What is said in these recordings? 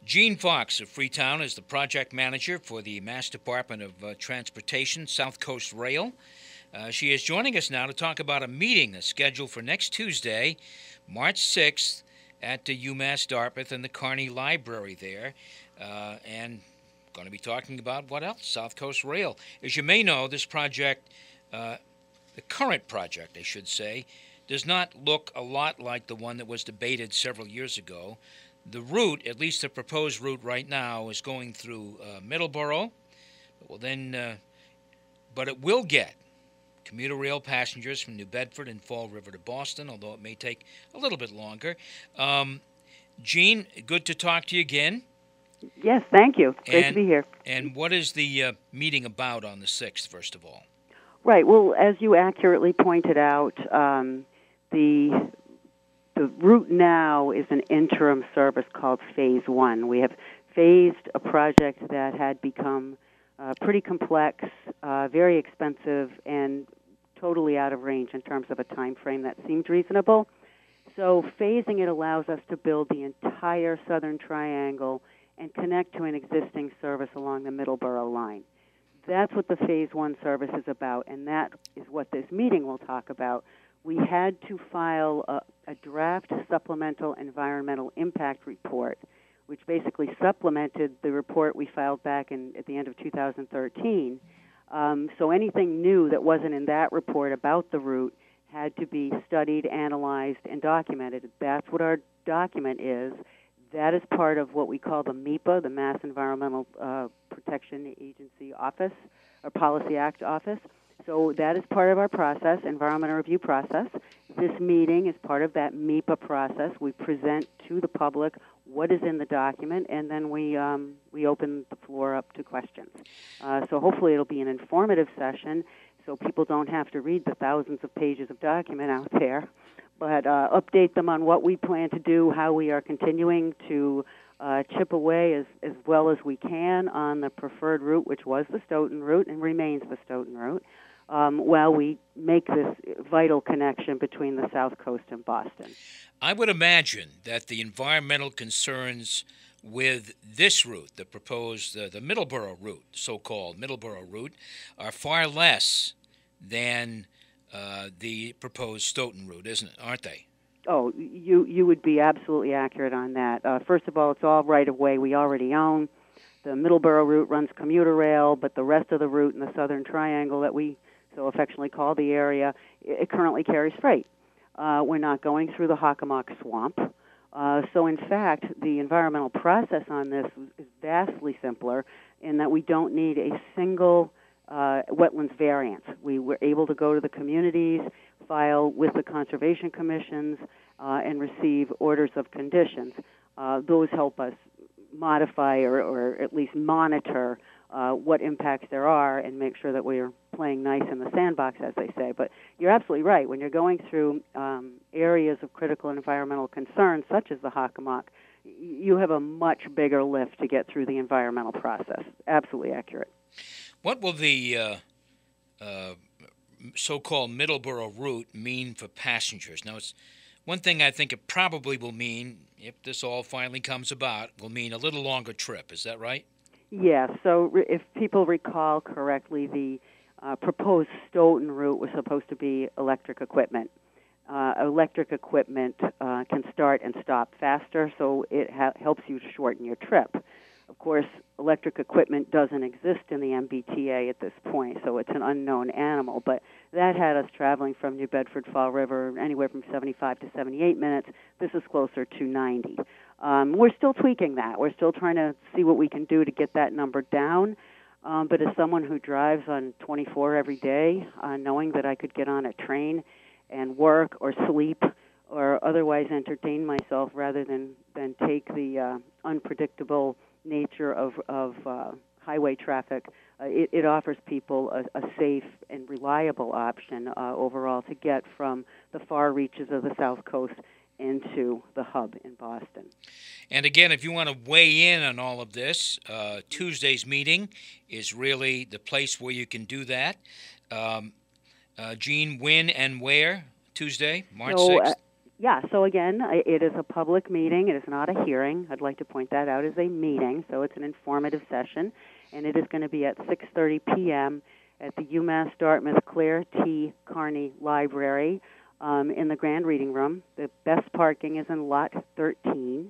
Jean Fox of Freetown is the project manager for the Mass Department of Transportation, Southcoast Rail. She is joining us now to talk about a meeting that's scheduled for next Tuesday, March 6th, at the UMass Dartmouth in the Kearney Library there. And going to be talking about what else? Southcoast Rail. As you may know, this project, the current project, I should say, does not look a lot like the one that was debated several years ago. The route, at least the proposed route right now, is going through Middleboro. But it will get commuter rail passengers from New Bedford and Fall River to Boston, although it may take a little bit longer. Jean, good to talk to you again. Yes, thank you. Great to be here. And what is the meeting about on the 6th, first of all? Right. Well, as you accurately pointed out, the route now is an interim service called Phase 1. We have phased a project that had become pretty complex, very expensive, and totally out of range in terms of a time frame that seemed reasonable. So phasing it allows us to build the entire Southern Triangle and connect to an existing service along the Middleboro line. That's what the Phase 1 service is about, and that is what this meeting will talk about. We had to file a draft supplemental environmental impact report, which basically supplemented the report we filed back at the end of 2013. So anything new that wasn't in that report about the route had to be studied, analyzed, and documented. That's what our document is. That is part of what we call the MEPA, the Mass Environmental Protection Agency Office, or Policy Act Office. So that is part of our process, environmental review process. This meeting is part of that MEPA process. We present to the public what is in the document, and then we open the floor up to questions. So hopefully it'll be an informative session, so people don't have to read the thousands of pages of document out there, but update them on what we plan to do, how we are continuing to chip away as well as we can on the preferred route, which was the Stoughton route and remains the Stoughton route, while we make this vital connection between the South Coast and Boston. I would imagine that the environmental concerns with this route, the proposed, the Middleboro route, so-called Middleboro route, are far less than the proposed Stoughton route, isn't it? Aren't they? Oh, you would be absolutely accurate on that. First of all, it's all right-of-way we already own. The Middleboro route runs commuter rail, but the rest of the route in the Southern Triangle that we so affectionately call the area, it currently carries freight. We're not going through the Hockomock Swamp. So, in fact, the environmental process on this is vastly simpler in that we don't need a single wetlands variance. We were able to go to the communities, file with the conservation commissions, and receive orders of conditions. Those help us modify or at least monitor what impacts there are and make sure that we're playing nice in the sandbox, as they say. But you're absolutely right. When you're going through areas of critical environmental concern, such as the Hockomock, you have a much bigger lift to get through the environmental process. Absolutely accurate. What will the so-called Middleboro route mean for passengers? Now, it's one thing I think it probably will mean, if this all finally comes about, will mean a little longer trip. Is that right? Yes. So if people recall correctly, the proposed Stoughton route was supposed to be electric equipment. Electric equipment can start and stop faster, so it helps you to shorten your trip. Of course, electric equipment doesn't exist in the MBTA at this point, so it's an unknown animal. But that had us traveling from New Bedford, Fall River, anywhere from 75 to 78 minutes. This is closer to 90. We're still tweaking that. We're still trying to see what we can do to get that number down. But as someone who drives on 24 every day, knowing that I could get on a train and work or sleep or otherwise entertain myself rather than take the unpredictable nature of highway traffic, it offers people a safe and reliable option overall to get from the far reaches of the South Coast into the hub in Boston. And again, if you want to weigh in on all of this, Tuesday's meeting is really the place where you can do that. Jean, when and where? Tuesday, March 6th? Yeah, so again, it is a public meeting. It is not a hearing. I'd like to point that out as a meeting, so it's an informative session, and it is going to be at 6:30 p.m. at the UMass Dartmouth Claire T. Carney Library in the Grand Reading Room. The best parking is in Lot 13.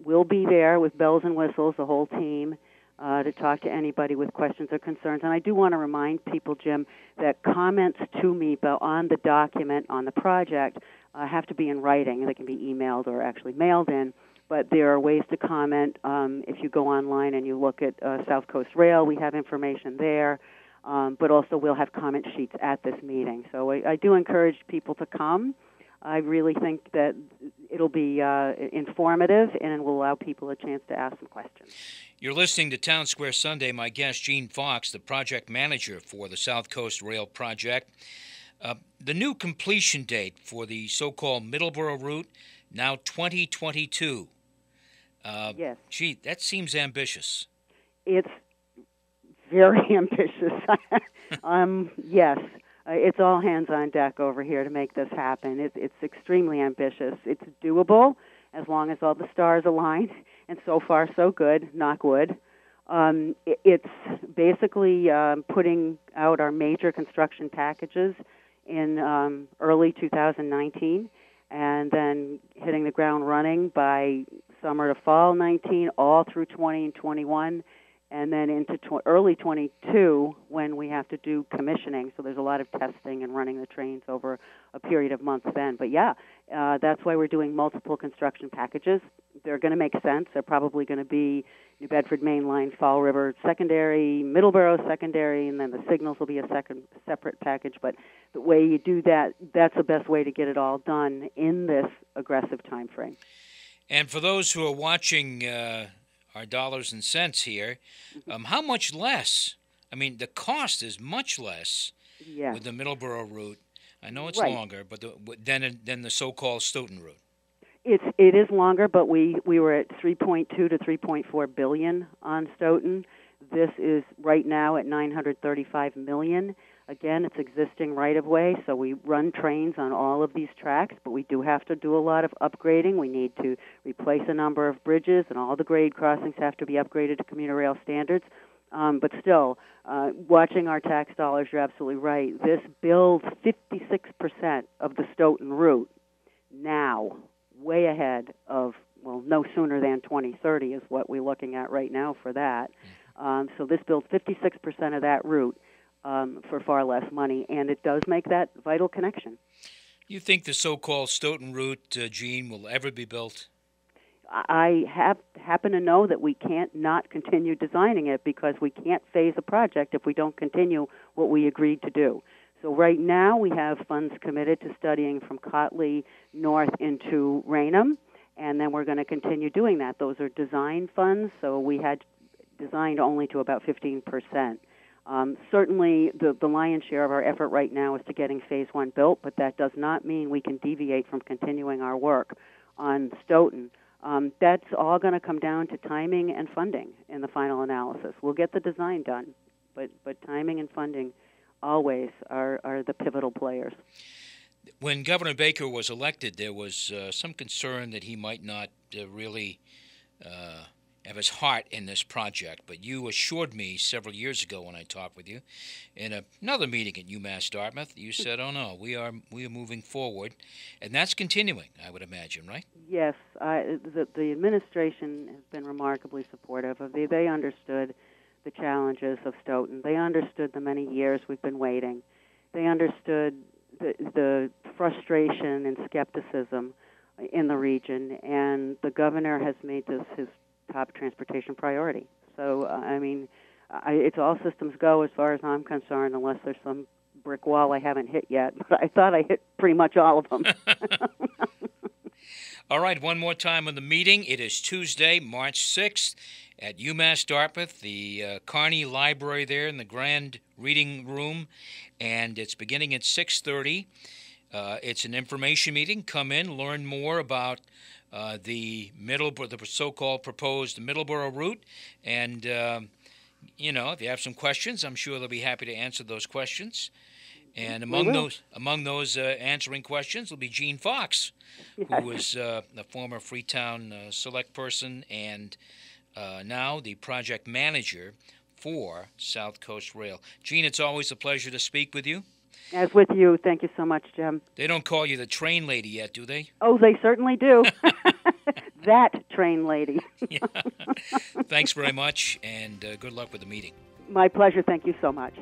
We'll be there with bells and whistles, the whole team, to talk to anybody with questions or concerns. And I do want to remind people, Jim, that comments to me on the document, on the project, have to be in writing. They can be emailed or actually mailed in. But there are ways to comment. If you go online and you look at Southcoast Rail, we have information there. But also we'll have comment sheets at this meeting. So I do encourage people to come. I really think that it'll be informative and will allow people a chance to ask some questions. You're listening to Townsquare Sunday. My guest, Gene Fox, the project manager for the Southcoast Rail Project. The new completion date for the so-called Middleboro route, now 2022. Yes. Gee, that seems ambitious. It's very ambitious. Yes. It's all hands on deck over here to make this happen. It's extremely ambitious. It's doable as long as all the stars align, and so far so good, knock wood. It's basically putting out our major construction packages in early 2019, and then hitting the ground running by summer to fall 19, all through 20 and 21, and then into early 22 when we have to do commissioning. So there's a lot of testing and running the trains over a period of months then. But yeah, that's why we're doing multiple construction packages. They're going to make sense. They're probably going to be New Bedford Main Line, Fall River secondary, Middleboro secondary, and then the signals will be a separate package. But the way you do that, that's the best way to get it all done in this aggressive time frame. And for those who are watching our dollars and cents here, how much less? I mean, the cost is much less with the Middleboro route. I know it's longer, but than the so-called Stoughton route. It is longer, but we were at 3.2 to 3.4 billion on Stoughton. This is right now at 935 million. Again, it's existing right-of-way, so we run trains on all of these tracks, but we do have to do a lot of upgrading. We need to replace a number of bridges, and all the grade crossings have to be upgraded to commuter rail standards. But still, watching our tax dollars, you're absolutely right. This builds 56% of the Stoughton route now, way ahead of, well, no sooner than 2030 is what we're looking at right now for that. So this builds 56% of that route for far less money, and it does make that vital connection. You think the so-called Stoughton route, Gene, will ever be built? I happen to know that we can't not continue designing it because we can't phase a project if we don't continue what we agreed to do. So right now we have funds committed to studying from Cotley north into Raynham, and then we're going to continue doing that. Those are design funds, so we had designed only to about 15%. Certainly, the lion's share of our effort right now is to getting Phase 1 built, but that does not mean we can deviate from continuing our work on Stoughton. That's all going to come down to timing and funding in the final analysis. We'll get the design done, but timing and funding always are the pivotal players. When Governor Baker was elected, there was some concern that he might not really have his heart in this project, but you assured me several years ago when I talked with you in another meeting at UMass Dartmouth, you said, oh no, we are moving forward, and that's continuing, I would imagine, right? Yes, the administration has been remarkably supportive of it. They understood the challenges of Stoughton. They understood the many years we've been waiting. They understood the frustration and skepticism in the region, and the governor has made this his top transportation priority. So, I mean, it's all systems go as far as I'm concerned, unless there's some brick wall I haven't hit yet. But I thought I hit pretty much all of them. All right, one more time on the meeting. It is Tuesday, March 6th at UMass Dartmouth, the Carney Library there in the Grand Reading Room, and it's beginning at 6:30. It's an information meeting. Come in, learn more about the so-called proposed Middleboro route, and if you have some questions, I'm sure they'll be happy to answer those questions. And among those answering questions will be Gene Fox, Yes. who was a former Freetown select person and now the project manager for South Coast Rail. Gene, it's always a pleasure to speak with you. As with you. Thank you so much, Jim. They don't call you the train lady yet, do they? Oh, they certainly do. That train lady. Yeah. Thanks very much, and good luck with the meeting. My pleasure. Thank you so much.